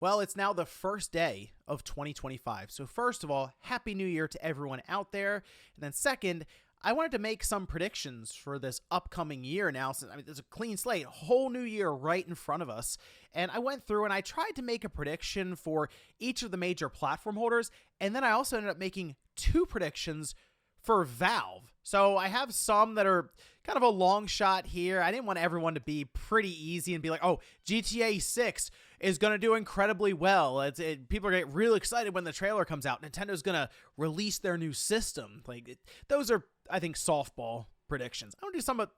Well, it's now the first day of 2025. So first of all, Happy New Year to everyone out there. And then second, I wanted to make some predictions for this upcoming year now, since there's a clean slate, whole new year right in front of us. And I went through and I tried to make a prediction for each of the major platform holders. And then I also ended up making two predictions for Valve. So I have some that are kind of a long shot here. I didn't want everyone to be pretty easy and be like, oh, GTA 6 is going to do incredibly well. People are getting really excited when the trailer comes out. Nintendo's going to release their new system. Those are, I think, softball predictions. I want to do some a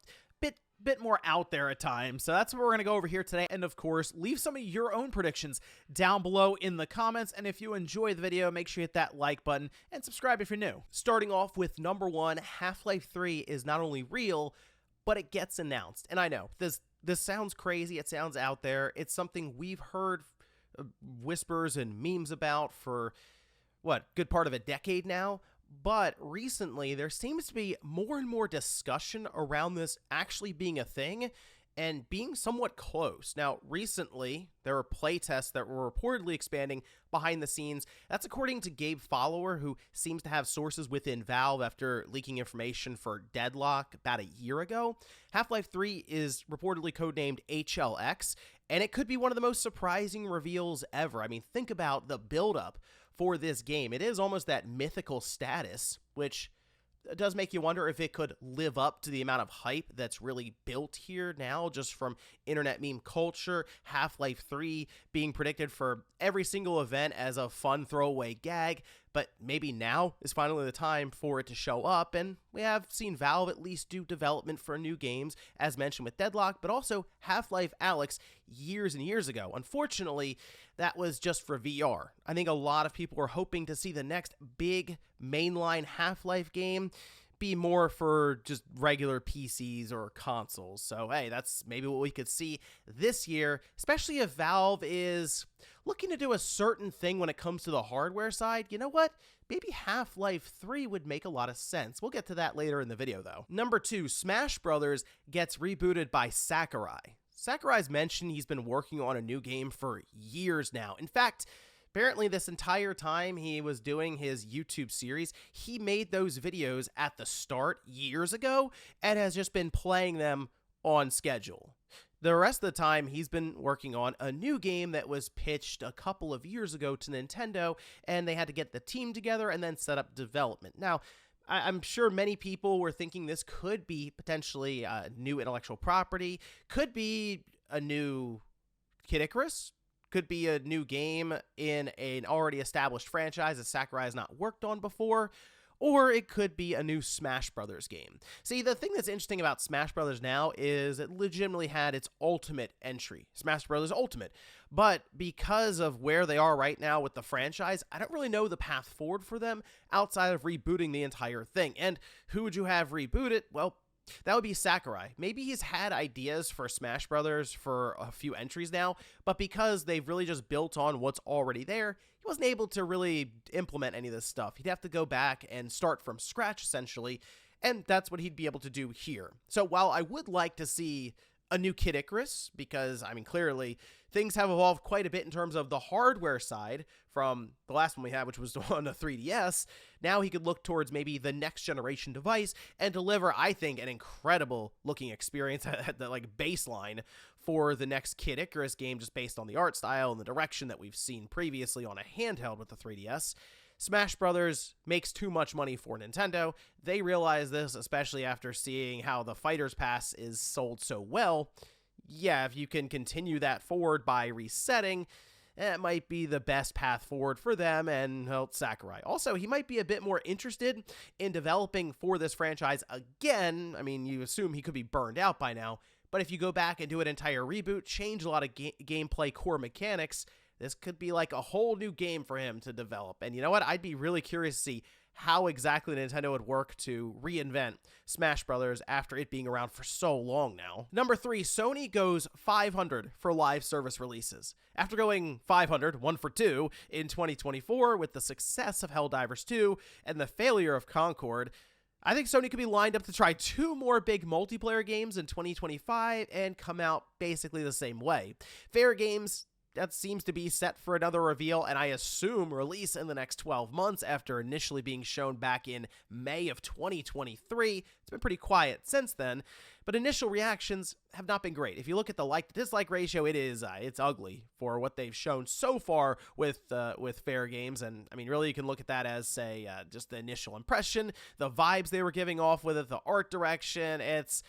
bit more out there at times. So that's what we're going to go over here today. And of course, leave some of your own predictions down below in the comments. And if you enjoy the video, make sure you hit that like button and subscribe if you're new. Starting off with number one, Half-Life 3 is not only real, but it gets announced. And I know this sounds crazy. It sounds out there. It's something we've heard whispers and memes about for good part of a decade now. But recently, there seems to be more and more discussion around this actually being a thing and being somewhat close. Now, recently, there were playtests that were reportedly expanding behind the scenes. That's according to Gabe Follower, who seems to have sources within Valve after leaking information for Deadlock about a year ago. Half-Life 3 is reportedly codenamed HLX, and it could be one of the most surprising reveals ever. I mean, think about the buildup for this game. It is almost that mythical status, which does make you wonder if it could live up to the amount of hype that's really built here now, just from internet meme culture. Half-Life 3 being predicted for every single event as a fun throwaway gag, but maybe now is finally the time for it to show up. And we have seen Valve at least do development for new games, as mentioned with Deadlock, but also Half-Life Alyx years and years ago. Unfortunately, that was just for VR. I think a lot of people were hoping to see the next big mainline Half-Life game be more for just regular PCs or consoles. So, hey, that's maybe what we could see this year, especially if Valve is looking to do a certain thing when it comes to the hardware side. You know what? Maybe Half-Life 3 would make a lot of sense. We'll get to that later in the video, though. Number two, Smash Brothers gets rebooted by Sakurai. Sakurai's mentioned he's been working on a new game for years now. In fact, apparently this entire time he was doing his YouTube series, he made those videos at the start years ago and has just been playing them on schedule. The rest of the time, he's been working on a new game that was pitched a couple of years ago to Nintendo, and they had to get the team together and then set up development. Now, I'm sure many people were thinking this could be potentially a new intellectual property, could be a new Kid Icarus, could be a new game in an already established franchise that Sakurai has not worked on before, or it could be a new Smash Brothers game. See, the thing that's interesting about Smash Brothers now is it legitimately had its ultimate entry, Smash Brothers Ultimate. But because of where they are right now with the franchise, I don't really know the path forward for them outside of rebooting the entire thing. And who would you have reboot it? Well, that would be Sakurai. Maybe he's had ideas for Smash Brothers for a few entries now, but because they've really just built on what's already there, he wasn't able to really implement any of this stuff. He'd have to go back and start from scratch, essentially, and that's what he'd be able to do here. So while I would like to see a new Kid Icarus, because, I mean, clearly things have evolved quite a bit in terms of the hardware side from the last one we had, which was on the 3DS. Now he could look towards maybe the next generation device and deliver, I think, an incredible looking experience at the baseline for the next Kid Icarus game, just based on the art style and the direction that we've seen previously on a handheld with the 3DS. Smash Brothers makes too much money for Nintendo. They realize this, especially after seeing how the Fighters Pass is sold so well. Yeah, if you can continue that forward by resetting, it might be the best path forward for them and Sakurai. Also, he might be a bit more interested in developing for this franchise again. I mean, you assume he could be burned out by now, but if you go back and do an entire reboot, change a lot of gameplay core mechanics, this could be like a whole new game for him to develop. And you know what? I'd be really curious to see how exactly Nintendo would work to reinvent Smash Brothers after it being around for so long now. Number three, Sony goes 500 for live service releases. After going 500, 1 for 2, in 2024 with the success of Helldivers 2 and the failure of Concord, I think Sony could be lined up to try 2 more big multiplayer games in 2025 and come out basically the same way. Fair games that seems to be set for another reveal, and I assume release in the next 12 months after initially being shown back in May of 2023. It's been pretty quiet since then, but initial reactions have not been great. If you look at the like-to-dislike ratio, it's ugly for what they've shown so far with Fair Games, and I mean, really, you can look at that as, say, just the initial impression, the vibes they were giving off with it, the art direction. It's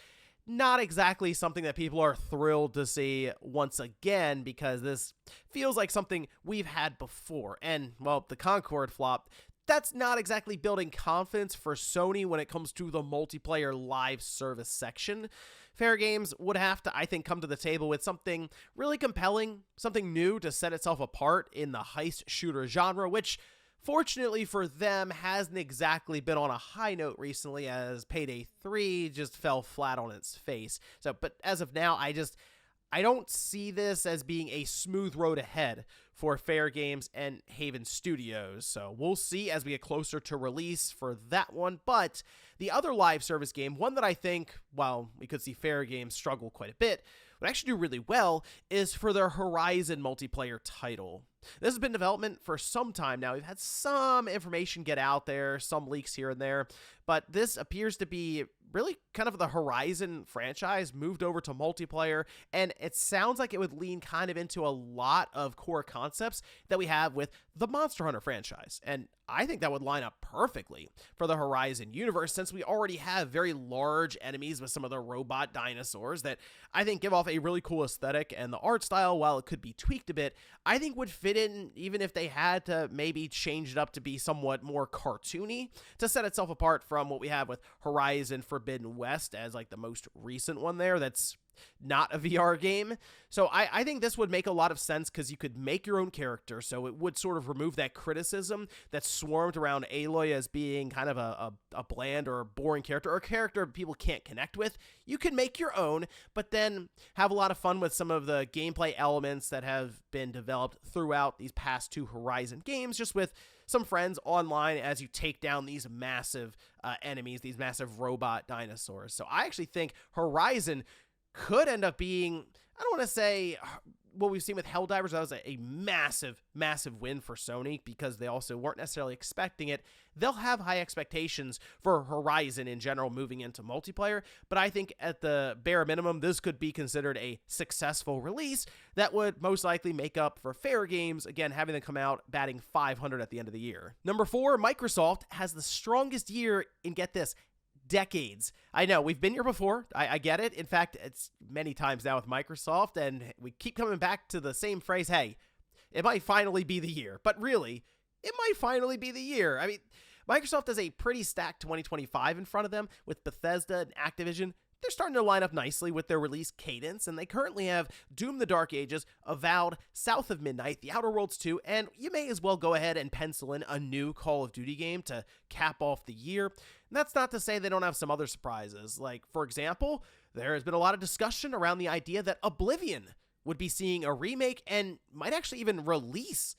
not exactly something that people are thrilled to see once again, because this feels like something we've had before. And, well, the Concord flop, that's not exactly building confidence for Sony when it comes to the multiplayer live service section. Fair Games would have to, I think, come to the table with something really compelling, something new to set itself apart in the heist shooter genre, which fortunately for them, hasn't exactly been on a high note recently, as Payday 3 just fell flat on its face. But as of now, I don't see this as being a smooth road ahead for Fair Games and Haven Studios. So we'll see as we get closer to release for that one. But the other live service game, one that I think, while we could see Fair Games struggle quite a bit, would actually do really well, is for their Horizon multiplayer title. This has been in development for some time now. We've had some information get out there, some leaks here and there, but this appears to be really kind of the Horizon franchise moved over to multiplayer, and it sounds like it would lean kind of into a lot of core concepts that we have with the Monster Hunter franchise, and I think that would line up perfectly for the Horizon universe, since we already have very large enemies with some of the robot dinosaurs that I think give off a really cool aesthetic, and the art style, while it could be tweaked a bit, I think would fit in even if they had to maybe change it up to be somewhat more cartoony to set itself apart from what we have with Horizon Forbidden West as like the most recent one there that's not a VR game. So I think this would make a lot of sense, because you could make your own character, so it would sort of remove that criticism that swarmed around Aloy as being kind of a bland or a boring character, or a character people can't connect with. You can make your own, but then have a lot of fun with some of the gameplay elements that have been developed throughout these past two Horizon games, just with some friends online as you take down these massive enemies, these massive robot dinosaurs. So I actually think Horizon could end up being, I don't want to say what we've seen with Helldivers, that was a massive, massive win for Sony, because they also weren't necessarily expecting it. They'll have high expectations for Horizon in general moving into multiplayer, but I think at the bare minimum, this could be considered a successful release that would most likely make up for Fair Games, again, having them come out batting 500 at the end of the year. Number 4, Microsoft has the strongest year in, get this, decades. I know, we've been here before. I get it. In fact, it's many times now with Microsoft, and we keep coming back to the same phrase, hey, it might finally be the year. But really, it might finally be the year. I mean, Microsoft has a pretty stacked 2025 in front of them with Bethesda and Activision. They're starting to line up nicely with their release cadence, and they currently have Doom the Dark Ages, Avowed, South of Midnight, The Outer Worlds 2, and you may as well go ahead and pencil in a new Call of Duty game to cap off the year. And that's not to say they don't have some other surprises. Like, for example, there has been a lot of discussion around the idea that Oblivion would be seeing a remake and might actually even release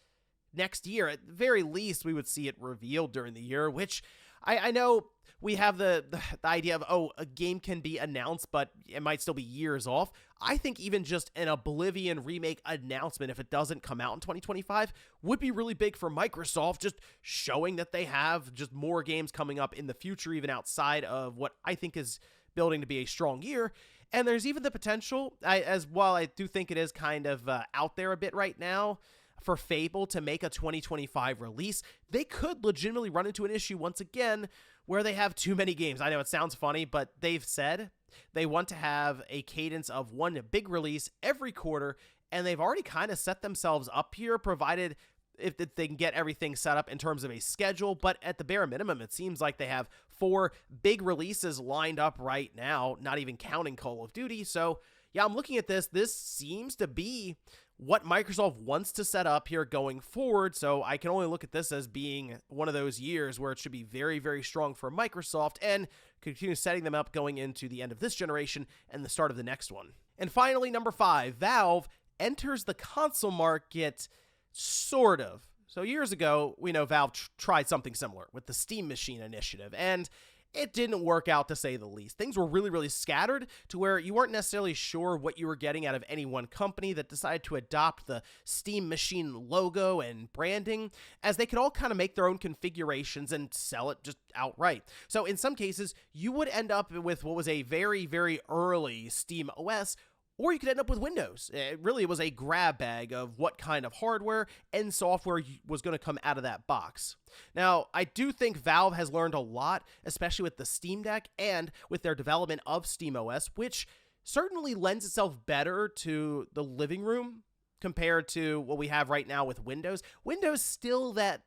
next year. At the very least, we would see it revealed during the year, which I know we have the idea of, oh, a game can be announced, but it might still be years off. I think even just an Oblivion remake announcement, if it doesn't come out in 2025, would be really big for Microsoft, just showing that they have just more games coming up in the future, even outside of what I think is building to be a strong year. And there's even the potential, as while I do think it is kind of out there a bit right now, for Fable to make a 2025 release, they could legitimately run into an issue once again where they have too many games. I know it sounds funny, but they've said they want to have a cadence of one big release every quarter, and they've already kind of set themselves up here, provided if they can get everything set up in terms of a schedule. But at the bare minimum, it seems like they have 4 big releases lined up right now, not even counting Call of Duty. So yeah, I'm looking at this. This seems to be what Microsoft wants to set up here going forward, so I can only look at this as being one of those years where it should be very, very strong for Microsoft and continue setting them up going into the end of this generation and the start of the next one. And finally, number 5, Valve enters the console market, sort of. So years ago, we know Valve tried something similar with the Steam Machine initiative, and it didn't work out, to say the least. Things were really, really scattered to where you weren't necessarily sure what you were getting out of any one company that decided to adopt the Steam Machine logo and branding, as they could all kind of make their own configurations and sell it just outright. So in some cases, you would end up with what was a very, very early Steam OS, or you could end up with Windows. It really was a grab bag of what kind of hardware and software was going to come out of that box. Now, I do think Valve has learned a lot, especially with the Steam Deck and with their development of SteamOS, which certainly lends itself better to the living room compared to what we have right now with Windows. Windows still that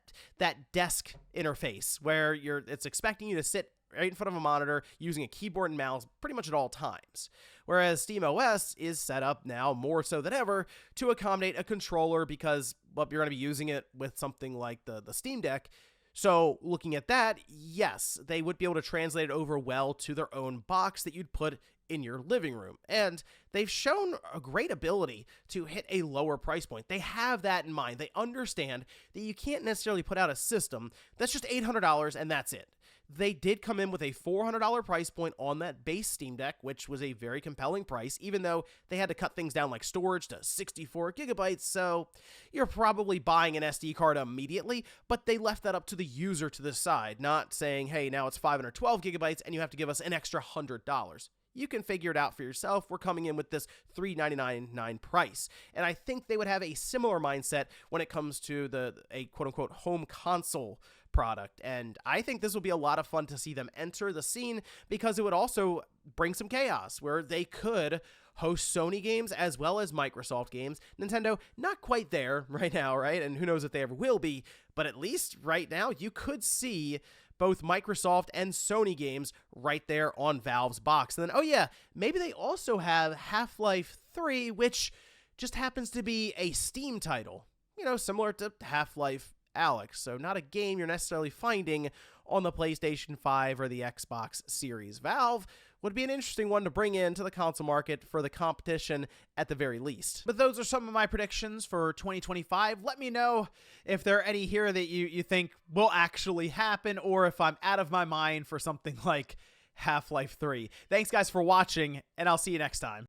desk interface where it's expecting you to sit right in front of a monitor using a keyboard and mouse pretty much at all times. Whereas SteamOS is set up now more so than ever to accommodate a controller because, well, you're going to be using it with something like the Steam Deck. So looking at that, yes, they would be able to translate it over well to their own box that you'd put in your living room. And they've shown a great ability to hit a lower price point. They have that in mind. They understand that you can't necessarily put out a system that's just $800 and that's it. They did come in with a $400 price point on that base Steam Deck, which was a very compelling price, even though they had to cut things down like storage to 64 gigabytes, so you're probably buying an SD card immediately, but they left that up to the user to decide, not saying, hey, now it's 512 gigabytes and you have to give us an extra $100. You can figure it out for yourself. We're coming in with this $399.9 price. And I think they would have a similar mindset when it comes to a quote-unquote home console product. And I think this will be a lot of fun to see them enter the scene because it would also bring some chaos where they could host Sony games as well as Microsoft games. Nintendo, not quite there right now, right? And who knows if they ever will be, but at least right now you could see both Microsoft and Sony games right there on Valve's box. And then, oh yeah, maybe they also have Half-Life 3, which just happens to be a Steam title, similar to Half-Life Alyx. So not a game you're necessarily finding on the PlayStation 5 or the Xbox Series. Valve would be an interesting one to bring into the console market for the competition at the very least. But those are some of my predictions for 2025. Let me know if there are any here that you think will actually happen, or if I'm out of my mind for something like Half-Life 3. Thanks guys for watching, and I'll see you next time.